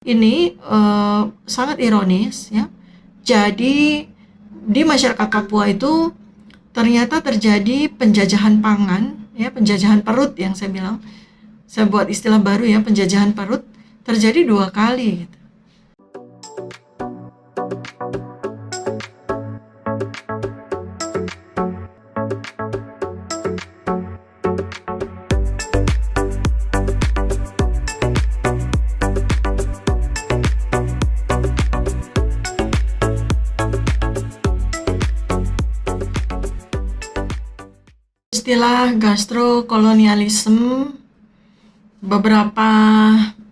Ini sangat ironis ya. Jadi di masyarakat Papua itu ternyata terjadi penjajahan pangan ya, penjajahan perut yang saya bilang. Saya buat istilah baru ya, penjajahan perut terjadi 2 kali gitu. Istilah gastrokolonialisme beberapa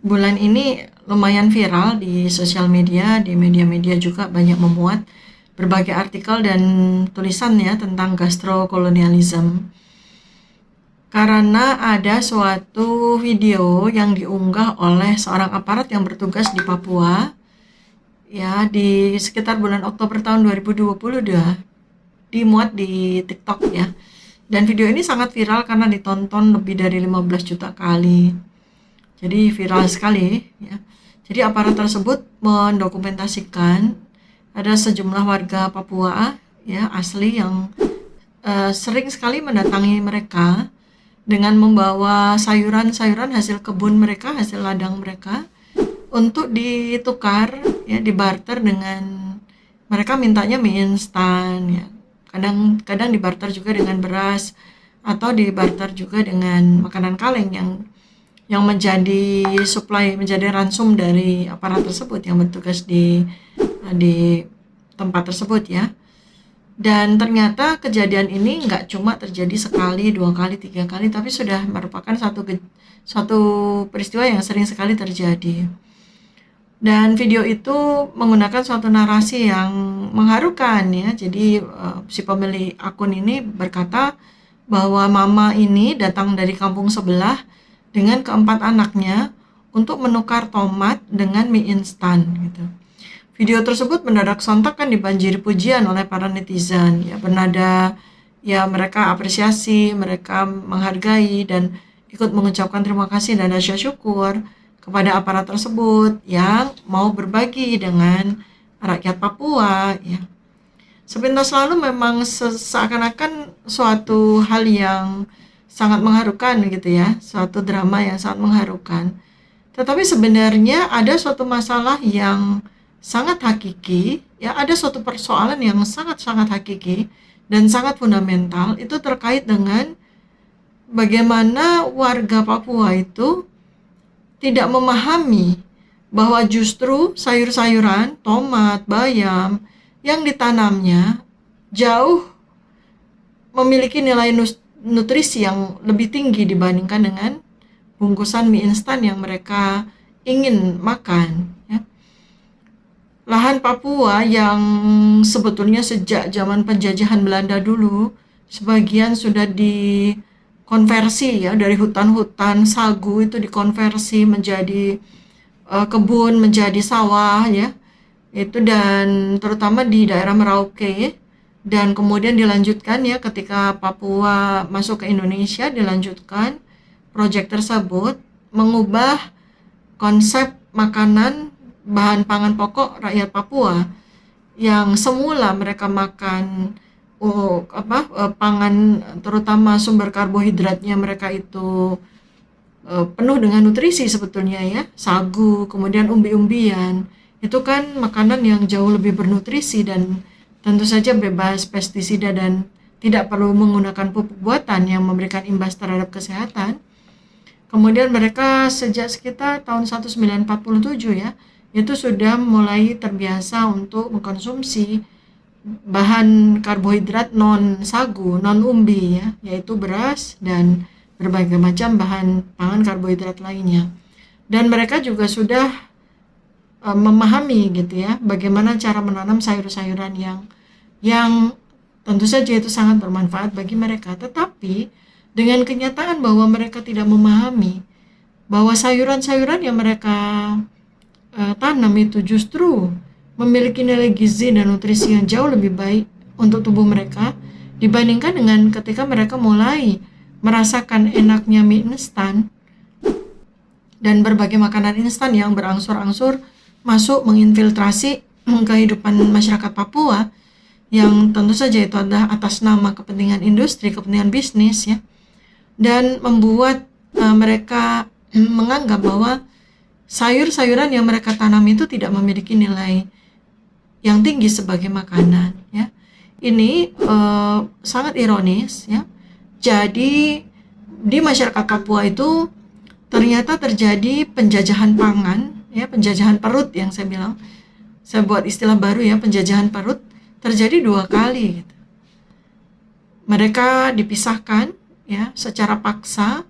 bulan ini lumayan viral di sosial media, di media-media juga banyak memuat berbagai artikel dan tulisan ya tentang gastrokolonialisme. Karena ada suatu video yang diunggah oleh seorang aparat yang bertugas di Papua ya di sekitar bulan Oktober tahun 2022, dimuat di TikTok ya. Dan video ini sangat viral karena ditonton lebih dari 15 juta kali. Jadi viral sekali ya. Jadi aparat tersebut mendokumentasikan ada sejumlah warga Papua ya asli yang sering sekali mendatangi mereka dengan membawa sayuran-sayuran hasil kebun mereka, hasil ladang mereka untuk ditukar ya, dibarter dengan mereka mintanya mie instan ya. Kadang dibarter juga dengan beras atau dibarter juga dengan makanan kaleng yang menjadi supply, menjadi ransum dari aparat tersebut yang bertugas di tempat tersebut ya. Dan ternyata kejadian ini nggak cuma terjadi sekali, 2 kali, 3 kali, tapi sudah merupakan suatu peristiwa yang sering sekali terjadi. Dan video itu menggunakan suatu narasi yang mengharukan ya. Jadi si pemilik akun ini berkata bahwa mama ini datang dari kampung sebelah dengan keempat anaknya untuk menukar tomat dengan mie instan gitu. Video tersebut mendadak sontak kan dibanjiri pujian oleh para netizen ya, bernada ya mereka apresiasi, mereka menghargai dan ikut mengucapkan terima kasih dan rasa syukur kepada aparat tersebut yang mau berbagi dengan rakyat Papua ya. Sepintas lalu memang seakan-akan suatu hal yang sangat mengharukan gitu ya, suatu drama yang sangat mengharukan. Tetapi sebenarnya ada suatu masalah yang sangat hakiki, ya ada suatu persoalan yang sangat-sangat hakiki dan sangat fundamental, itu terkait dengan bagaimana warga Papua itu tidak memahami bahwa justru sayur-sayuran, tomat, bayam yang ditanamnya jauh memiliki nilai nutrisi yang lebih tinggi dibandingkan dengan bungkusan mie instan yang mereka ingin makan ya. Lahan Papua yang sebetulnya sejak zaman penjajahan Belanda dulu sebagian sudah dikonversi ya, dari hutan-hutan sagu itu dikonversi menjadi kebun, menjadi sawah ya. Itu dan terutama di daerah Merauke, dan kemudian dilanjutkan ya ketika Papua masuk ke Indonesia, dilanjutkan proyek tersebut mengubah konsep makanan bahan pangan pokok rakyat Papua yang semula mereka makan pangan terutama sumber karbohidratnya mereka itu penuh dengan nutrisi sebetulnya ya, sagu, kemudian umbi-umbian, itu kan makanan yang jauh lebih bernutrisi dan tentu saja bebas pestisida dan tidak perlu menggunakan pupuk buatan yang memberikan imbas terhadap kesehatan. Kemudian mereka sejak sekitar tahun 1947 ya, itu sudah mulai terbiasa untuk mengkonsumsi bahan karbohidrat non sagu, non umbi ya, yaitu beras dan berbagai macam bahan pangan karbohidrat lainnya. Dan mereka juga sudah memahami gitu ya, bagaimana cara menanam sayur-sayuran yang tentu saja itu sangat bermanfaat bagi mereka. Tetapi dengan kenyataan bahwa mereka tidak memahami bahwa sayuran-sayuran yang mereka tanam itu justru memiliki nilai gizi dan nutrisi yang jauh lebih baik untuk tubuh mereka dibandingkan dengan ketika mereka mulai merasakan enaknya mie instan. dan berbagai makanan instan yang berangsur-angsur masuk menginfiltrasi kehidupan masyarakat Papua, yang tentu saja itu adalah atas nama kepentingan industri, kepentingan bisnis ya, dan membuat mereka menganggap bahwa sayur-sayuran yang mereka tanam itu tidak memiliki nilai yang tinggi sebagai makanan ya. Ini sangat ironis ya. Jadi di masyarakat Papua itu ternyata terjadi penjajahan pangan ya, penjajahan perut yang saya bilang. Saya buat istilah baru ya, penjajahan perut terjadi 2 kali gitu. Mereka dipisahkan ya secara paksa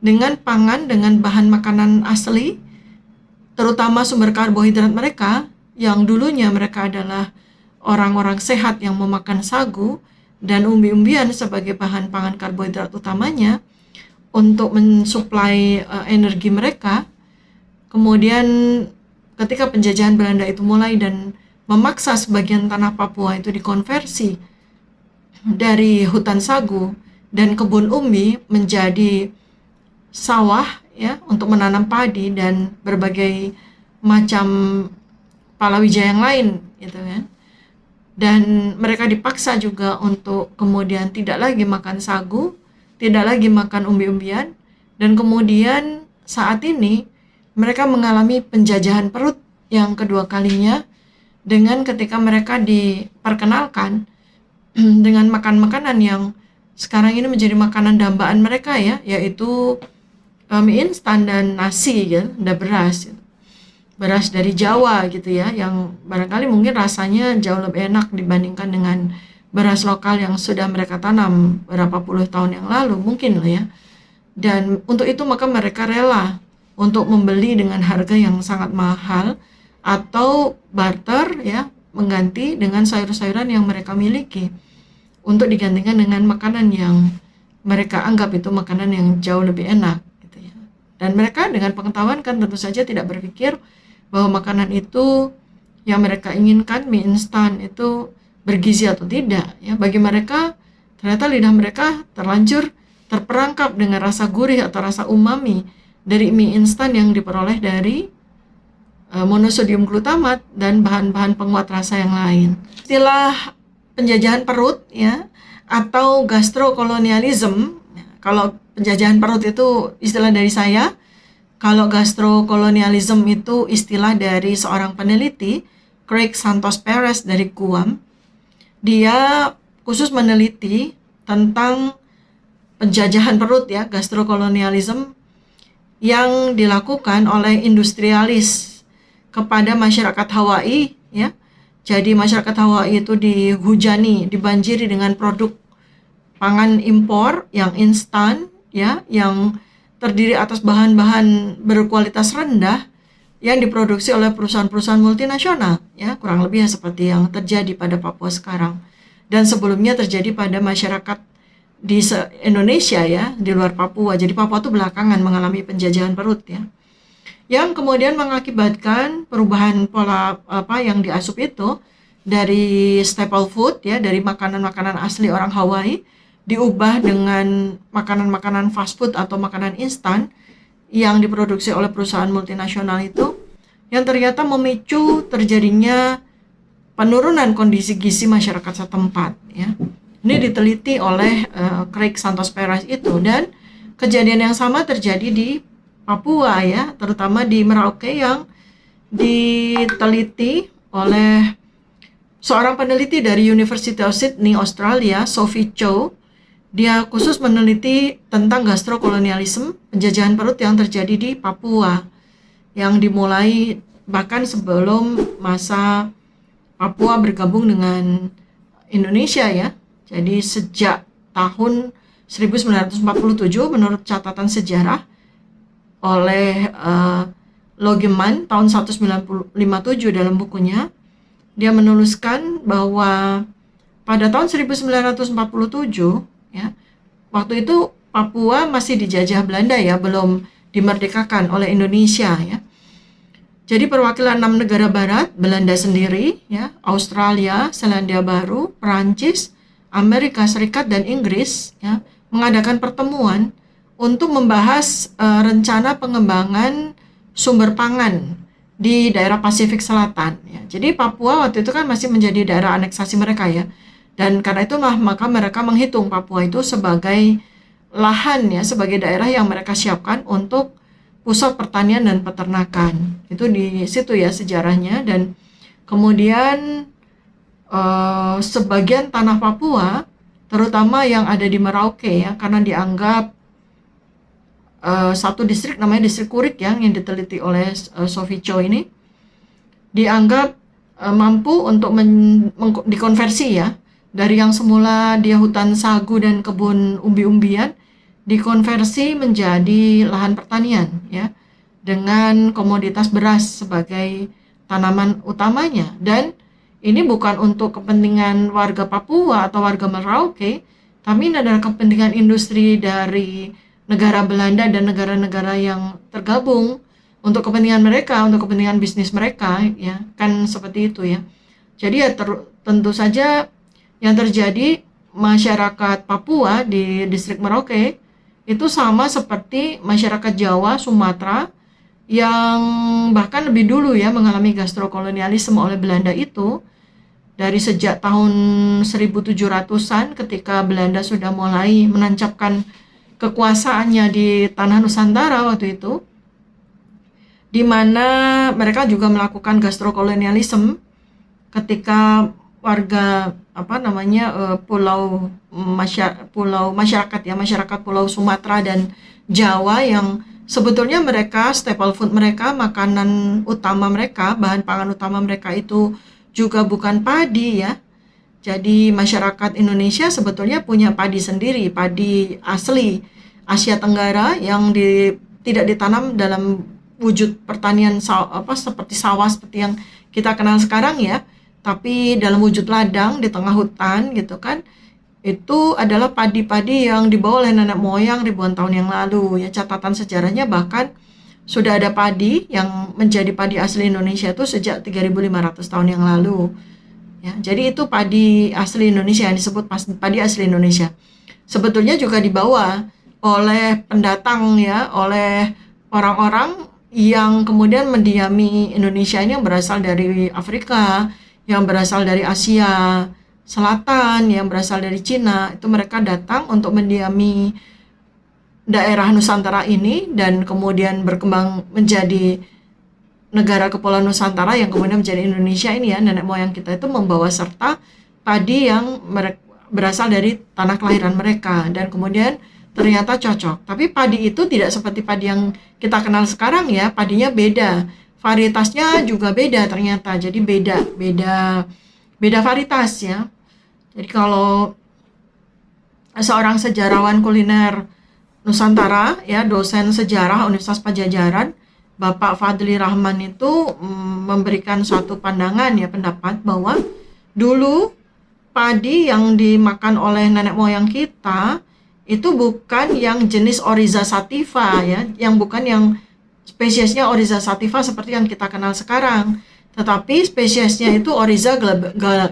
dengan pangan, dengan bahan makanan asli, terutama sumber karbohidrat mereka yang dulunya mereka adalah orang-orang sehat yang memakan sagu dan umbi-umbian sebagai bahan pangan karbohidrat utamanya untuk mensuplai energi mereka. Kemudian ketika penjajahan Belanda itu mulai dan memaksa sebagian tanah Papua itu dikonversi dari hutan sagu dan kebun umbi menjadi sawah ya untuk menanam padi dan berbagai macam palawija yang lain gitu kan. Dan mereka dipaksa juga untuk kemudian tidak lagi makan sagu, tidak lagi makan umbi-umbian, dan kemudian saat ini mereka mengalami penjajahan perut yang kedua kalinya dengan ketika mereka diperkenalkan dengan makan makanan yang sekarang ini menjadi makanan dambaan mereka ya, yaitu mie instan dan nasi ya, dan beras gitu. Beras dari Jawa gitu ya, yang barangkali mungkin rasanya jauh lebih enak dibandingkan dengan beras lokal yang sudah mereka tanam berapa puluh tahun yang lalu mungkin lah ya. Dan untuk itu maka mereka rela untuk membeli dengan harga yang sangat mahal atau barter ya, mengganti dengan sayur-sayuran yang mereka miliki untuk digantikan dengan makanan yang mereka anggap itu makanan yang jauh lebih enak gitu ya. Dan mereka dengan pengetahuan kan tentu saja tidak berpikir bahwa makanan itu yang mereka inginkan, mie instan itu bergizi atau tidak ya. Bagi mereka ternyata lidah mereka terlanjur terperangkap dengan rasa gurih atau rasa umami dari mie instan yang diperoleh dari monosodium glutamat dan bahan-bahan penguat rasa yang lain. Istilah penjajahan perut ya atau gastrokolonialism. Kalau penjajahan perut itu istilah dari saya, kalau gastrokolonialism itu istilah dari seorang peneliti, Craig Santos Perez dari Guam. Dia khusus meneliti tentang penjajahan perut ya, gastrokolonialism yang dilakukan oleh industrialis kepada masyarakat Hawaii ya. Jadi masyarakat Hawaii itu dihujani, dibanjiri dengan produk pangan impor yang instan ya, yang terdiri atas bahan-bahan berkualitas rendah yang diproduksi oleh perusahaan-perusahaan multinasional ya, kurang lebih seperti yang terjadi pada Papua sekarang dan sebelumnya terjadi pada masyarakat di Indonesia ya, di luar Papua. Jadi Papua itu belakangan mengalami penjajahan perut ya, yang kemudian mengakibatkan perubahan pola yang diasup itu dari staple food ya, dari makanan-makanan asli orang Hawaii diubah dengan makanan-makanan fast food atau makanan instan yang diproduksi oleh perusahaan multinasional itu, yang ternyata memicu terjadinya penurunan kondisi gizi masyarakat setempat ya. Ini diteliti oleh Craig Santos Perez itu, dan kejadian yang sama terjadi di Papua ya, terutama di Merauke yang diteliti oleh seorang peneliti dari University of Sydney, Australia, Sophie Chow. Dia khusus meneliti tentang gastrokolonialisme, penjajahan perut yang terjadi di Papua, yang dimulai bahkan sebelum masa Papua bergabung dengan Indonesia ya. Jadi sejak tahun 1947 menurut catatan sejarah oleh Logeman tahun 1957 dalam bukunya, dia menuliskan bahwa pada tahun 1947 ya, waktu itu Papua masih dijajah Belanda ya, belum dimerdekakan oleh Indonesia ya. Jadi perwakilan 6 negara barat, Belanda sendiri ya, Australia, Selandia Baru, Perancis, Amerika Serikat dan Inggris ya, mengadakan pertemuan untuk membahas rencana pengembangan sumber pangan di daerah Pasifik Selatan. Ya. Jadi Papua waktu itu kan masih menjadi daerah aneksasi mereka ya. Dan karena itu maka mereka menghitung Papua itu sebagai lahan ya, sebagai daerah yang mereka siapkan untuk pusat pertanian dan peternakan. Itu di situ ya sejarahnya. Dan kemudian sebagian tanah Papua, terutama yang ada di Merauke ya, karena dianggap satu distrik namanya distrik Kurik ya, yang diteliti oleh Sophie Cho ini, dianggap mampu untuk dikonversi ya, dari yang semula dia hutan sagu dan kebun umbi-umbian, dikonversi menjadi lahan pertanian ya, dengan komoditas beras sebagai tanaman utamanya. Dan ini bukan untuk kepentingan warga Papua atau warga Merauke, tapi ini adalah kepentingan industri dari negara Belanda dan negara-negara yang tergabung untuk kepentingan mereka, untuk kepentingan bisnis mereka, ya kan seperti itu ya. Jadi ya tentu saja yang terjadi masyarakat Papua di distrik Merauke itu sama seperti masyarakat Jawa, Sumatera yang bahkan lebih dulu ya mengalami gastrokolonialisme oleh Belanda itu. Dari sejak tahun 1700-an ketika Belanda sudah mulai menancapkan kekuasaannya di tanah Nusantara waktu itu, di mana mereka juga melakukan gastrokolonialisme ketika warga masyarakat Pulau Sumatera dan Jawa yang sebetulnya mereka staple food mereka, makanan utama mereka, bahan pangan utama mereka itu juga bukan padi ya. Jadi masyarakat Indonesia sebetulnya punya padi sendiri, padi asli Asia Tenggara yang tidak ditanam dalam wujud pertanian seperti sawah seperti yang kita kenal sekarang ya, tapi dalam wujud ladang di tengah hutan gitu kan. Itu adalah padi-padi yang dibawa oleh nenek moyang ribuan tahun yang lalu ya. Catatan sejarahnya bahkan sudah ada padi yang menjadi padi asli Indonesia itu sejak 3.500 tahun yang lalu. Ya, jadi itu padi asli Indonesia yang disebut padi asli Indonesia. Sebetulnya juga dibawa oleh pendatang ya, oleh orang-orang yang kemudian mendiami Indonesia ini yang berasal dari Afrika, yang berasal dari Asia Selatan, yang berasal dari Cina. Itu mereka datang untuk mendiami daerah Nusantara ini dan kemudian berkembang menjadi negara kepulauan Nusantara yang kemudian menjadi Indonesia ini ya. Nenek moyang kita itu membawa serta padi yang berasal dari tanah kelahiran mereka dan kemudian ternyata cocok. Tapi padi itu tidak seperti padi yang kita kenal sekarang ya, padinya beda. Varietasnya juga beda ternyata. Jadi beda varietas ya. Jadi kalau seorang sejarawan kuliner Nusantara ya, dosen sejarah Universitas Padjadjaran, Bapak Fadli Rahman itu memberikan suatu pandangan ya, pendapat bahwa dulu padi yang dimakan oleh nenek moyang kita itu bukan yang jenis Oryza sativa ya, yang bukan yang spesiesnya Oryza sativa seperti yang kita kenal sekarang, tetapi spesiesnya itu Oryza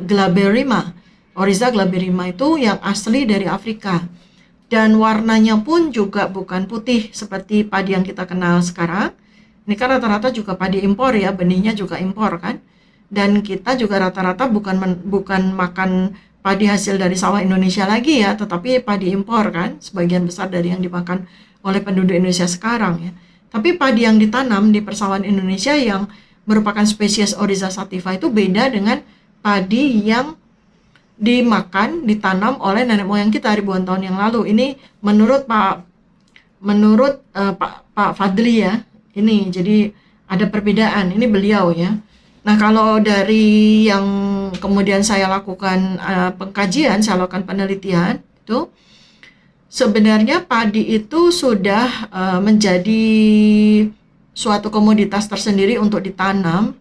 glaberrima. Oryza glaberrima itu yang asli dari Afrika. Dan warnanya pun juga bukan putih seperti padi yang kita kenal sekarang. Ini kan rata-rata juga padi impor ya, benihnya juga impor kan. Dan kita juga rata-rata bukan makan padi hasil dari sawah Indonesia lagi ya, tetapi padi impor kan, sebagian besar dari yang dimakan oleh penduduk Indonesia sekarang ya. Tapi padi yang ditanam di persawahan Indonesia yang merupakan spesies Oryza sativa itu beda dengan padi yang ditanam oleh nenek moyang kita ribuan tahun yang lalu. Ini menurut Pak Fadli ya. Ini jadi ada perbedaan. Ini beliau ya. Nah, kalau dari yang kemudian saya lakukan pengkajian, saya lakukan penelitian itu sebenarnya padi itu sudah menjadi suatu komoditas tersendiri untuk ditanam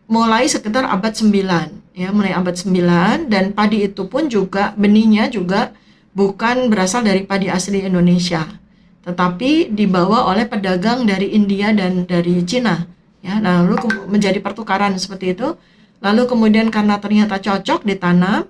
mulai sekitar abad 9 ya, mulai abad 9, dan padi itu pun juga benihnya juga bukan berasal dari padi asli Indonesia, tetapi dibawa oleh pedagang dari India dan dari Cina ya, lalu menjadi pertukaran seperti itu. Lalu kemudian karena ternyata cocok ditanam,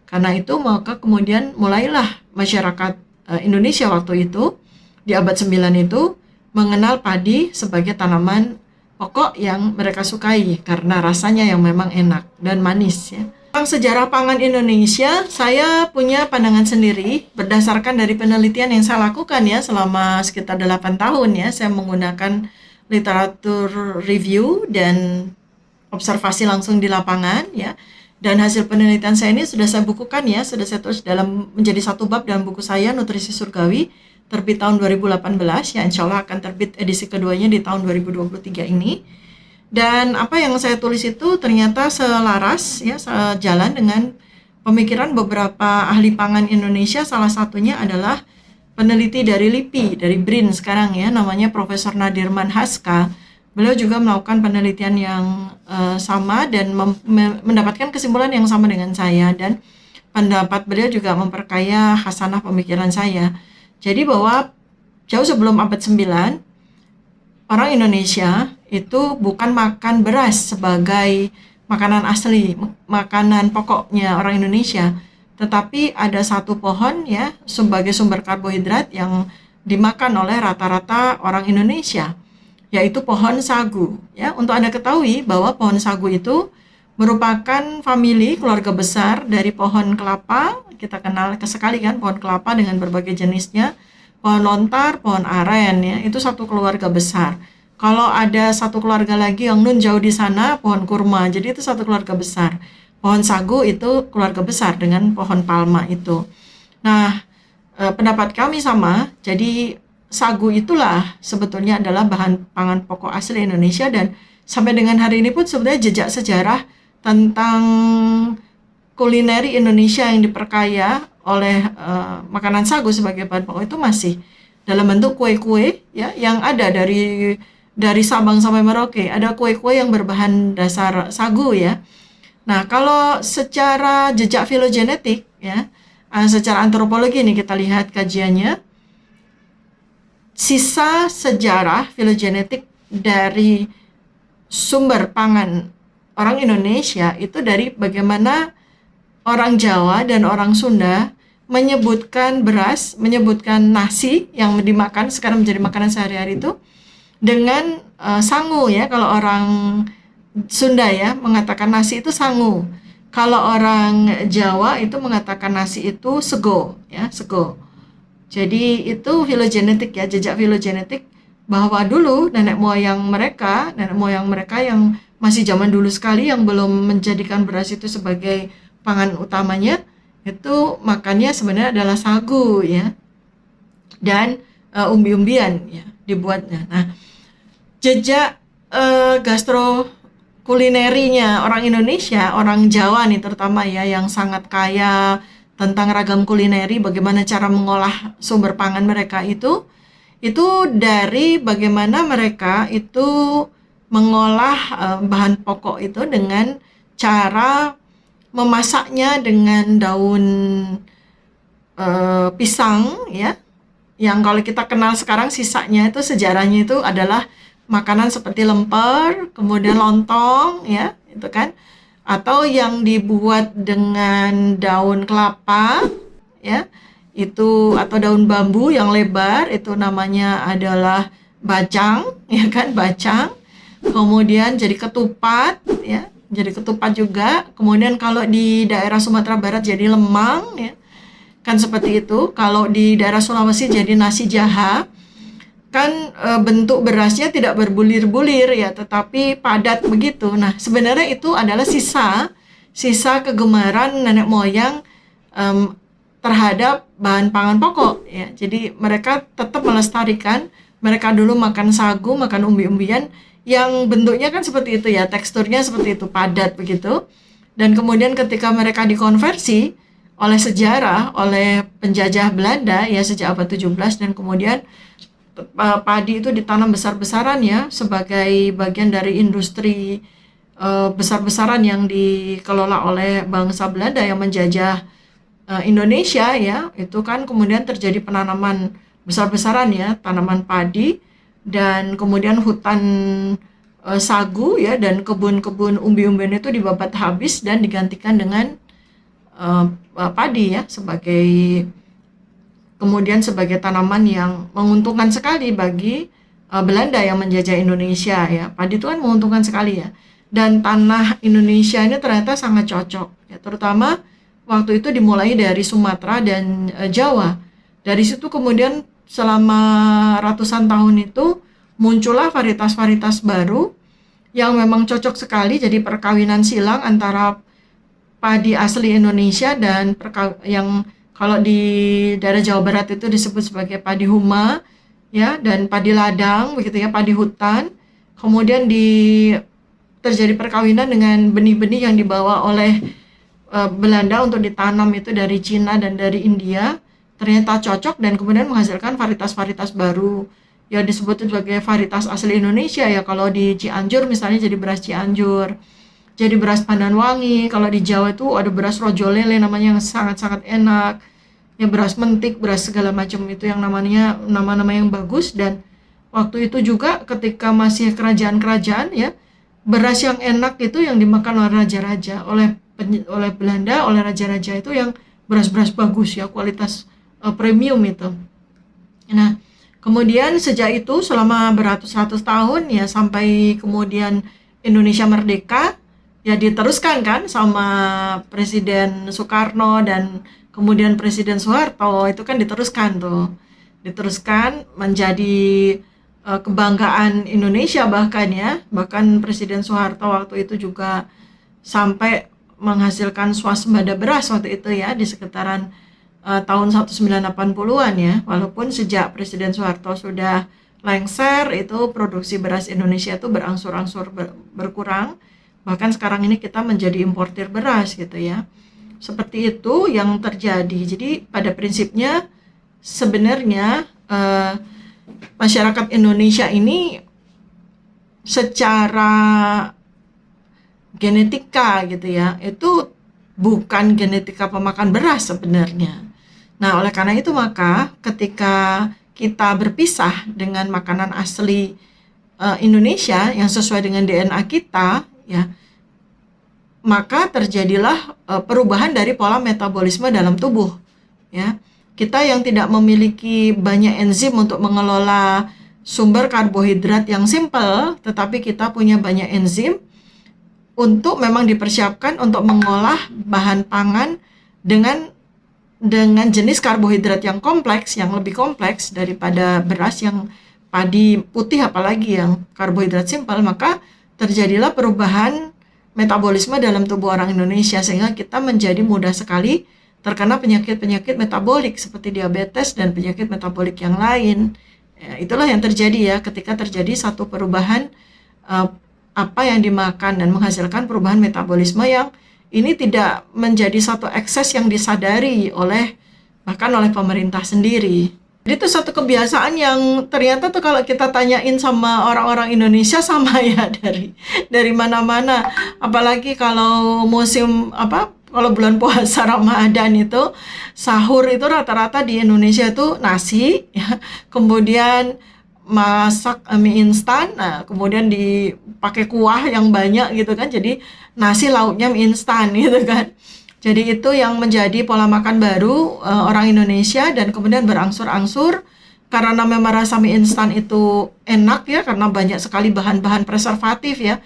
karena itu maka kemudian mulailah masyarakat Indonesia waktu itu di abad 9 itu mengenal padi sebagai tanaman pokok yang mereka sukai karena rasanya yang memang enak dan manis ya. Tentang sejarah pangan Indonesia, saya punya pandangan sendiri berdasarkan dari penelitian yang saya lakukan ya selama sekitar 8 tahun ya. Saya menggunakan literatur review dan observasi langsung di lapangan ya. Dan hasil penelitian saya ini sudah saya bukukan ya, sudah saya tulis dalam menjadi satu bab dalam buku saya Nutrisi Surgawi, terbit tahun 2018 ya, insya Allah akan terbit edisi keduanya di tahun 2023 ini. Dan apa yang saya tulis itu ternyata selaras ya, sejalan dengan pemikiran beberapa ahli pangan Indonesia. Salah satunya adalah peneliti dari LIPI, dari BRIN sekarang ya, namanya Profesor Nadirman Haska. Beliau juga melakukan penelitian yang sama dan mendapatkan kesimpulan yang sama dengan saya, dan pendapat beliau juga memperkaya khasanah pemikiran saya. Jadi bahwa jauh sebelum abad 9, orang Indonesia itu bukan makan beras sebagai makanan asli, makanan pokoknya orang Indonesia, tetapi ada satu pohon ya sebagai sumber karbohidrat yang dimakan oleh rata-rata orang Indonesia, yaitu pohon sagu. Ya, untuk Anda ketahui bahwa pohon sagu itu merupakan famili keluarga besar dari pohon kelapa. Kita kenal sekali kan pohon kelapa dengan berbagai jenisnya, pohon lontar, pohon aren ya, itu satu keluarga besar. Kalau ada satu keluarga lagi yang nun jauh di sana, pohon kurma, jadi itu satu keluarga besar. Pohon sagu itu keluarga besar dengan pohon palma itu. Nah, pendapat kami sama, jadi sagu itulah sebetulnya adalah bahan pangan pokok asli Indonesia, dan sampai dengan hari ini pun sebenarnya jejak sejarah tentang kulineri Indonesia yang diperkaya oleh makanan sagu sebagai bahan pokok itu masih dalam bentuk kue-kue ya, yang ada dari Sabang sampai Merauke, ada kue-kue yang berbahan dasar sagu ya. Nah, kalau secara jejak filogenetik ya, secara antropologi ini kita lihat kajiannya, sisa sejarah filogenetik dari sumber pangan orang Indonesia itu dari bagaimana orang Jawa dan orang Sunda menyebutkan beras, menyebutkan nasi yang dimakan sekarang menjadi makanan sehari-hari itu dengan sangu ya. Kalau orang Sunda ya mengatakan nasi itu sangu. Kalau orang Jawa itu mengatakan nasi itu sego ya, sego. Jadi itu filogenetik ya, jejak filogenetik bahwa dulu nenek moyang mereka yang masih zaman dulu sekali yang belum menjadikan beras itu sebagai pangan utamanya, itu makannya sebenarnya adalah sagu ya. Dan umbi-umbian ya dibuatnya. Nah, jejak gastro kulinerinya orang Indonesia, orang Jawa nih terutama ya, yang sangat kaya tentang ragam kulineri, bagaimana cara mengolah sumber pangan mereka itu dari bagaimana mereka itu mengolah bahan pokok itu dengan cara memasaknya dengan daun pisang ya, yang kalau kita kenal sekarang sisanya itu sejarahnya itu adalah makanan seperti lemper, kemudian lontong ya, itu kan, atau yang dibuat dengan daun kelapa ya, itu, atau daun bambu yang lebar itu namanya adalah bacang ya kan, bacang. Kemudian jadi ketupat ya, jadi ketupat juga. Kemudian kalau di daerah Sumatera Barat jadi lemang ya, kan seperti itu. Kalau di daerah Sulawesi jadi nasi jaha. Kan bentuk berasnya tidak berbulir-bulir ya, tetapi padat begitu. Nah, sebenarnya itu adalah sisa kegemaran nenek moyang terhadap bahan pangan pokok ya. Jadi mereka tetap melestarikan. Mereka dulu makan sagu, makan umbi-umbian yang bentuknya kan seperti itu ya, teksturnya seperti itu, padat begitu. Dan kemudian ketika mereka dikonversi oleh sejarah, oleh penjajah Belanda ya sejak abad 17, dan kemudian padi itu ditanam besar-besaran ya sebagai bagian dari industri besar-besaran yang dikelola oleh bangsa Belanda yang menjajah Indonesia ya. Itu kan kemudian terjadi penanaman besar-besaran ya, tanaman padi, dan kemudian hutan sagu ya, dan kebun-kebun umbi-umbian itu dibabat habis dan digantikan dengan padi ya sebagai kemudian sebagai tanaman yang menguntungkan sekali bagi Belanda yang menjajah Indonesia ya. Padi itu kan menguntungkan sekali ya. Dan tanah Indonesia ini ternyata sangat cocok ya, terutama waktu itu dimulai dari Sumatera dan Jawa. Dari situ kemudian selama ratusan tahun itu muncullah varietas-varietas baru yang memang cocok sekali, jadi perkawinan silang antara padi asli Indonesia dan yang kalau di daerah Jawa Barat itu disebut sebagai padi huma ya, dan padi ladang begitu ya, padi hutan. Kemudian terjadi perkawinan dengan benih-benih yang dibawa oleh Belanda untuk ditanam itu dari Cina dan dari India, ternyata cocok dan kemudian menghasilkan varietas-varietas baru yang disebut sebagai varietas asli Indonesia ya. Kalau di Cianjur misalnya jadi beras Cianjur, jadi beras Pandan Wangi. Kalau di Jawa itu ada beras Rojo Lele namanya yang sangat-sangat enak ya, beras mentik, beras segala macam itu yang namanya nama-nama yang bagus. Dan waktu itu juga ketika masih kerajaan-kerajaan ya, beras yang enak itu yang dimakan oleh raja-raja, oleh Belanda, oleh raja-raja itu yang beras-beras bagus ya, kualitas premium itu. Nah, kemudian sejak itu selama beratus-ratus tahun ya, sampai kemudian Indonesia merdeka ya, diteruskan kan sama Presiden Soekarno dan kemudian Presiden Soeharto, itu kan diteruskan menjadi kebanggaan Indonesia bahkan ya. Bahkan Presiden Soeharto waktu itu juga sampai menghasilkan swasembada beras waktu itu ya, di sekitaran tahun 1980-an ya. Walaupun sejak Presiden Soeharto sudah lengser, itu produksi beras Indonesia itu berangsur-angsur berkurang. Bahkan sekarang ini kita menjadi importir beras gitu ya. Seperti itu yang terjadi. Jadi pada prinsipnya sebenarnya masyarakat Indonesia ini secara genetika gitu ya, itu bukan genetika pemakan beras sebenarnya. Nah, oleh karena itu maka ketika kita berpisah dengan makanan asli Indonesia yang sesuai dengan DNA kita ya, maka terjadilah perubahan dari pola metabolisme dalam tubuh ya. Kita yang tidak memiliki banyak enzim untuk mengelola sumber karbohidrat yang simpel, tetapi kita punya banyak enzim untuk memang dipersiapkan untuk mengolah bahan pangan dengan jenis karbohidrat yang kompleks, yang lebih kompleks daripada beras yang padi putih, apalagi yang karbohidrat simpel. Maka terjadilah perubahan metabolisme dalam tubuh orang Indonesia sehingga kita menjadi mudah sekali terkena penyakit-penyakit metabolik seperti diabetes dan penyakit metabolik yang lain. Ya, itulah yang terjadi ya ketika terjadi satu perubahan apa yang dimakan dan menghasilkan perubahan metabolisme yang ini tidak menjadi satu ekses yang disadari bahkan oleh pemerintah sendiri. Jadi itu satu kebiasaan yang ternyata tuh kalau kita tanyain sama orang-orang Indonesia sama ya, dari mana-mana. Apalagi kalau kalau bulan puasa Ramadan itu sahur itu rata-rata di Indonesia itu nasi ya, kemudian masak mie instan, nah kemudian dipakai kuah yang banyak gitu kan, jadi nasi lauknya mie instan gitu kan. Jadi itu yang menjadi pola makan baru orang Indonesia, dan kemudian berangsur-angsur karena memang rasa mie instan itu enak ya, karena banyak sekali bahan-bahan preservatif ya,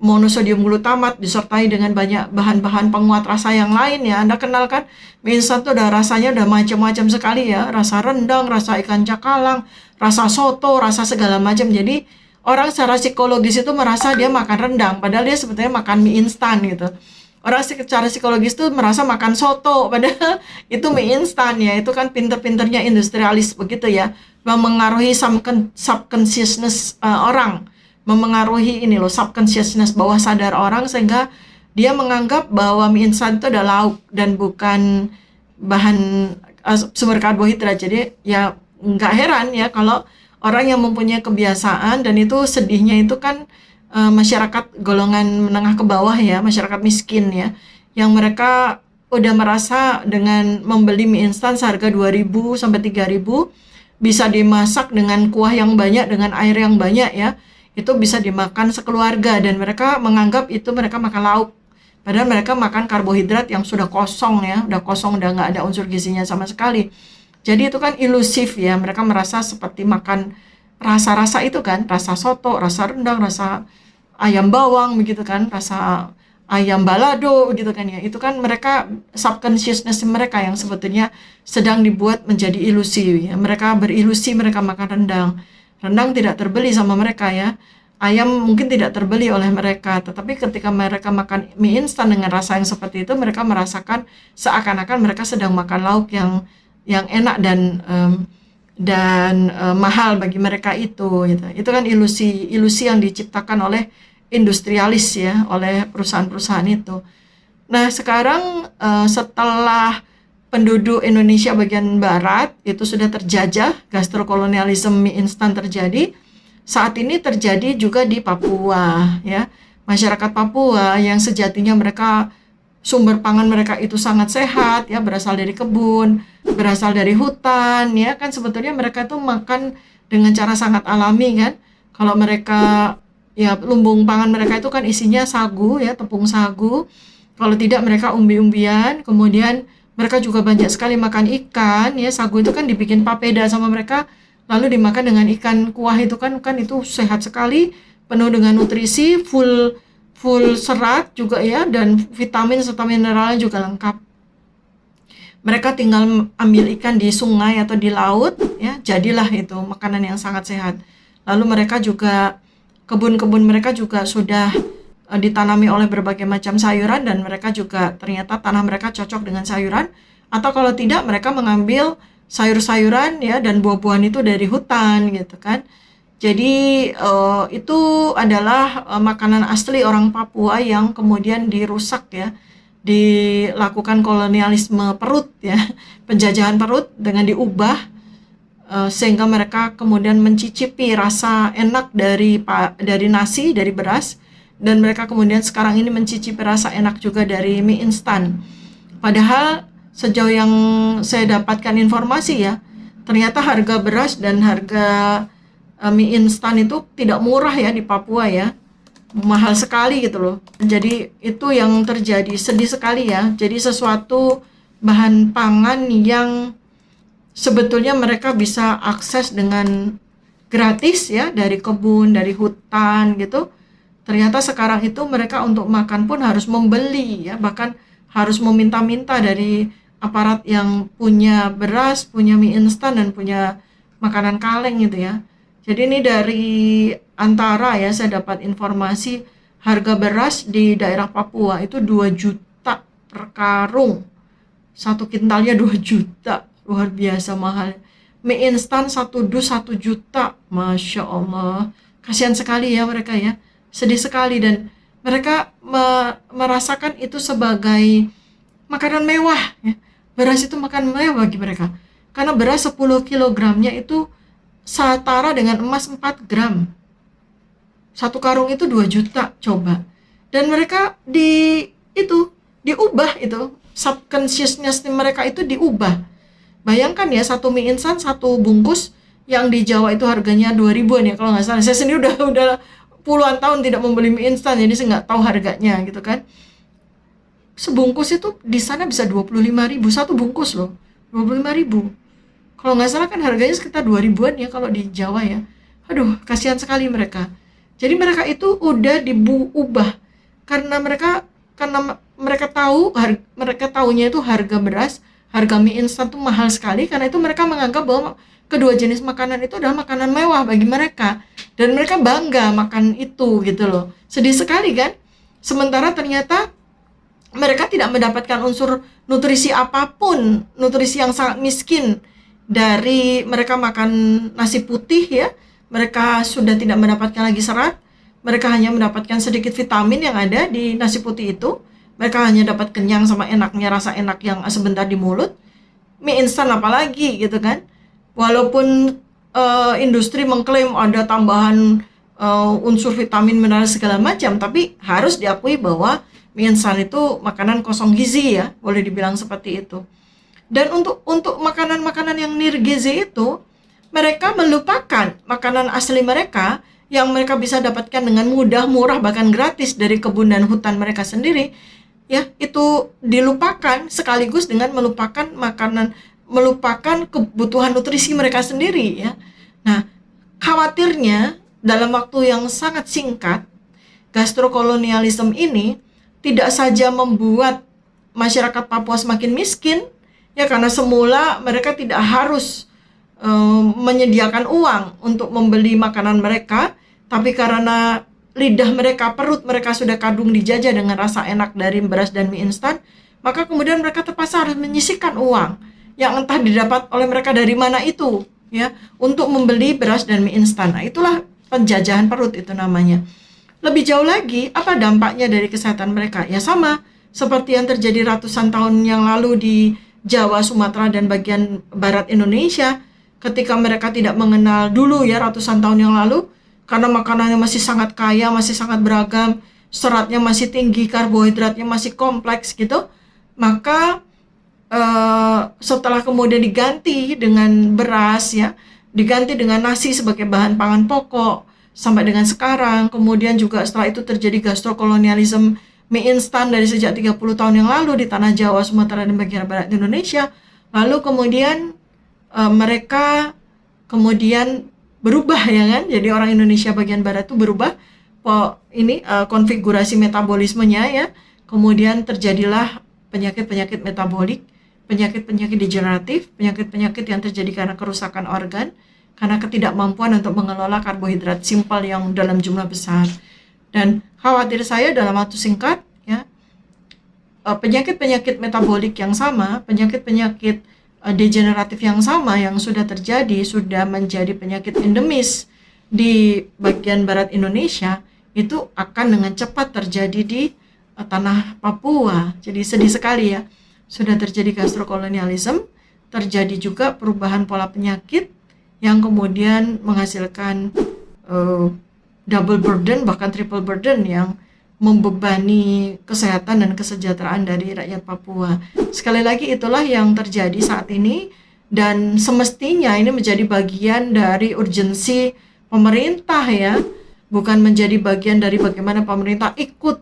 monosodium glutamat disertai dengan banyak bahan-bahan penguat rasa yang lain ya. Anda kenal kan, mie instan itu udah rasanya udah macam-macam sekali ya, rasa rendang, rasa ikan cakalang, rasa soto, rasa segala macam. Jadi orang secara psikologis itu merasa dia makan rendang, padahal dia sebetulnya makan mie instan gitu. Orang secara psikologis tuh merasa makan soto, padahal itu mie instan ya. Itu kan pinter-pinternya industrialis begitu ya, memengaruhi subconsciousness orang, memengaruhi ini loh, subconsciousness, bawah sadar orang, sehingga dia menganggap bahwa mie instan itu adalah lauk dan bukan bahan sumber karbohidrat. Jadi ya nggak heran ya kalau orang yang mempunyai kebiasaan, dan itu sedihnya itu kan masyarakat golongan menengah ke bawah ya, masyarakat miskin ya, yang mereka udah merasa dengan membeli mie instan seharga 2.000 sampai 3.000 bisa dimasak dengan kuah yang banyak, dengan air yang banyak ya, itu bisa dimakan sekeluarga, dan mereka menganggap itu mereka makan lauk, padahal mereka makan karbohidrat yang sudah kosong ya, udah kosong, udah nggak ada unsur gizinya sama sekali. Jadi itu kan ilusif ya, mereka merasa seperti makan rasa-rasa itu kan, rasa soto, rasa rendang, rasa ayam bawang begitu kan, rasa ayam balado gitu kan ya. Itu kan mereka subconsciousness mereka yang sebetulnya sedang dibuat menjadi ilusi ya. Mereka berilusi mereka makan rendang. Rendang tidak terbeli sama mereka ya. Ayam mungkin tidak terbeli oleh mereka, tetapi ketika mereka makan mie instan dengan rasa yang seperti itu, mereka merasakan seakan-akan mereka sedang makan lauk yang enak dan mahal bagi mereka itu gitu. Itu kan ilusi yang diciptakan oleh industrialis ya, oleh perusahaan-perusahaan itu. Nah, sekarang setelah penduduk Indonesia bagian barat itu sudah terjajah, gastrokolonialisme mie instan terjadi. Saat ini terjadi juga di Papua ya. Masyarakat Papua yang sejatinya mereka sumber pangan mereka itu sangat sehat ya, berasal dari kebun, berasal dari hutan ya, kan sebetulnya mereka tuh makan dengan cara sangat alami kan. Kalau mereka ya lumbung pangan mereka itu kan isinya sagu ya, tepung sagu. Kalau tidak mereka umbi-umbian, kemudian mereka juga banyak sekali makan ikan ya. Sagu itu kan dibikin papeda sama mereka, lalu dimakan dengan ikan kuah itu kan itu sehat sekali, penuh dengan nutrisi, full serat juga ya, dan vitamin serta mineralnya juga lengkap. Mereka tinggal ambil ikan di sungai atau di laut ya, jadilah itu makanan yang sangat sehat. Lalu mereka juga kebun-kebun mereka juga sudah ditanami oleh berbagai macam sayuran, dan mereka juga ternyata tanah mereka cocok dengan sayuran, atau kalau tidak mereka mengambil sayur-sayuran ya dan buah-buahan itu dari hutan gitu kan. Jadi itu adalah makanan asli orang Papua yang kemudian dirusak ya, dilakukan kolonialisme perut ya, penjajahan perut dengan diubah sehingga mereka kemudian mencicipi rasa enak dari nasi, dari beras, dan mereka kemudian sekarang ini mencicipi rasa enak juga dari mie instan. Padahal sejauh yang saya dapatkan informasi ya, ternyata harga beras dan harga mie instan itu tidak murah ya di Papua ya, mahal sekali gitu loh. Jadi itu yang terjadi, sedih sekali ya. Jadi sesuatu bahan pangan yang sebetulnya mereka bisa akses dengan gratis ya, dari kebun, dari hutan gitu, ternyata sekarang itu mereka untuk makan pun harus membeli ya, bahkan harus meminta-minta dari aparat yang punya beras, punya mie instan, dan punya makanan kaleng gitu ya. Jadi ini dari antara ya, saya dapat informasi harga beras di daerah Papua itu 2 juta per karung. Satu kintalnya 2 juta, luar biasa mahal. Mie instan 1 juta, Masya Allah. Kasihan sekali ya mereka ya, sedih sekali, dan mereka merasakan itu sebagai makanan mewah ya. Beras itu makan mewah bagi mereka, karena beras 10 kilogramnya itu setara dengan emas 4 gram. Satu karung itu 2 juta coba. Dan mereka diubah itu, subconsciousness mereka itu diubah. Bayangkan ya, satu mie instan, satu bungkus yang di Jawa itu harganya 2.000-an ya kalau nggak salah. Saya sendiri udah puluhan tahun tidak membeli mie instan, jadi saya nggak tahu harganya gitu kan. Sebungkus itu di sana bisa 25.000 satu bungkus loh, 25.000. Kalau nggak salah kan harganya sekitar 2.000-an ya kalau di Jawa ya. Aduh, kasihan sekali mereka. Jadi mereka itu udah diubah karena mereka tahu, mereka tahunya itu harga beras, harga mie instan itu mahal sekali. Karena itu mereka menganggap bahwa kedua jenis makanan itu adalah makanan mewah bagi mereka, dan mereka bangga makan itu gitu loh. Sedih sekali kan? Sementara ternyata mereka tidak mendapatkan unsur nutrisi apapun, nutrisi yang sangat miskin dari mereka makan nasi putih ya. Mereka sudah tidak mendapatkan lagi serat, mereka hanya mendapatkan sedikit vitamin yang ada di nasi putih itu. Mereka hanya dapat kenyang sama enaknya, rasa enak yang sebentar di mulut. Mie instan apalagi gitu kan. Walaupun industri mengklaim ada tambahan unsur vitamin, mineral segala macam, tapi harus diakui bahwa mie instan itu makanan kosong gizi ya, boleh dibilang seperti itu. Dan untuk makanan-makanan yang nirgizi itu, mereka melupakan makanan asli mereka yang mereka bisa dapatkan dengan mudah, murah, bahkan gratis dari kebun dan hutan mereka sendiri. Ya, itu dilupakan sekaligus dengan melupakan melupakan kebutuhan nutrisi mereka sendiri ya. Nah, khawatirnya dalam waktu yang sangat singkat, gastrokolonialisme ini tidak saja membuat masyarakat Papua semakin miskin, ya karena semula mereka tidak harus menyediakan uang untuk membeli makanan mereka, tapi karena lidah mereka, perut mereka sudah kadung dijajah dengan rasa enak dari beras dan mie instan, maka kemudian mereka terpaksa harus menyisihkan uang yang entah didapat oleh mereka dari mana itu, ya, untuk membeli beras dan mie instan. Nah, itulah penjajahan perut itu namanya. Lebih jauh lagi, apa dampaknya dari kesehatan mereka? Ya sama seperti yang terjadi ratusan tahun yang lalu di Jawa, Sumatera, dan bagian barat Indonesia, ketika mereka tidak mengenal dulu ya ratusan tahun yang lalu, karena makanannya masih sangat kaya, masih sangat beragam, seratnya masih tinggi, karbohidratnya masih kompleks gitu, maka setelah kemudian diganti dengan beras ya, diganti dengan nasi sebagai bahan pangan pokok sampai dengan sekarang, kemudian juga setelah itu terjadi gastrokolonialisme mie instan dari sejak 30 tahun yang lalu di tanah Jawa, Sumatera, dan bagian barat Indonesia. Lalu kemudian mereka kemudian berubah ya kan, jadi orang Indonesia bagian barat itu berubah konfigurasi metabolismenya ya, kemudian terjadilah penyakit-penyakit metabolik, penyakit-penyakit degeneratif, penyakit-penyakit yang terjadi karena kerusakan organ, karena ketidakmampuan untuk mengelola karbohidrat simpel yang dalam jumlah besar. Dan khawatir saya dalam waktu singkat ya, penyakit-penyakit metabolik yang sama, penyakit-penyakit degeneratif yang sama yang sudah terjadi, sudah menjadi penyakit endemis di bagian barat Indonesia, itu akan dengan cepat terjadi di tanah Papua. Jadi sedih sekali ya, sudah terjadi gastrokolonialisme, terjadi juga perubahan pola penyakit yang kemudian menghasilkan double burden, bahkan triple burden yang membebani kesehatan dan kesejahteraan dari rakyat Papua. Sekali lagi itulah yang terjadi saat ini, dan semestinya ini menjadi bagian dari urgensi pemerintah ya, bukan menjadi bagian dari bagaimana pemerintah ikut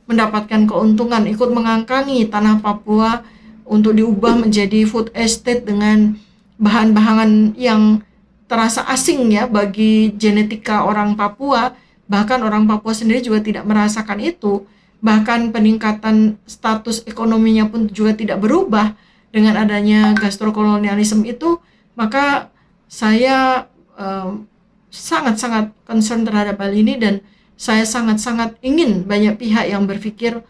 mendapatkan keuntungan, ikut mengangkangi tanah Papua untuk diubah menjadi food estate dengan bahan-bahan yang terasa asing ya bagi genetika orang Papua. Bahkan orang Papua sendiri juga tidak merasakan itu. Bahkan peningkatan status ekonominya pun juga tidak berubah dengan adanya gastrokolonialisme itu. Maka saya sangat-sangat concern terhadap hal ini, dan saya sangat-sangat ingin banyak pihak yang berpikir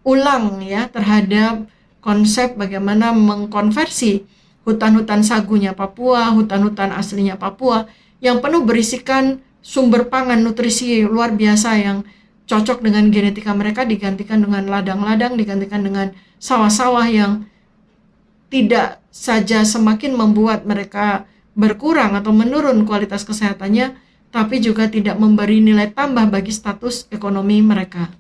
ulang ya terhadap konsep bagaimana mengkonversi hutan-hutan sagunya Papua, hutan-hutan aslinya Papua yang penuh berisikan sumber pangan nutrisi luar biasa yang cocok dengan genetika mereka, digantikan dengan ladang-ladang, digantikan dengan sawah-sawah yang tidak saja semakin membuat mereka berkurang atau menurun kualitas kesehatannya, tapi juga tidak memberi nilai tambah bagi status ekonomi mereka.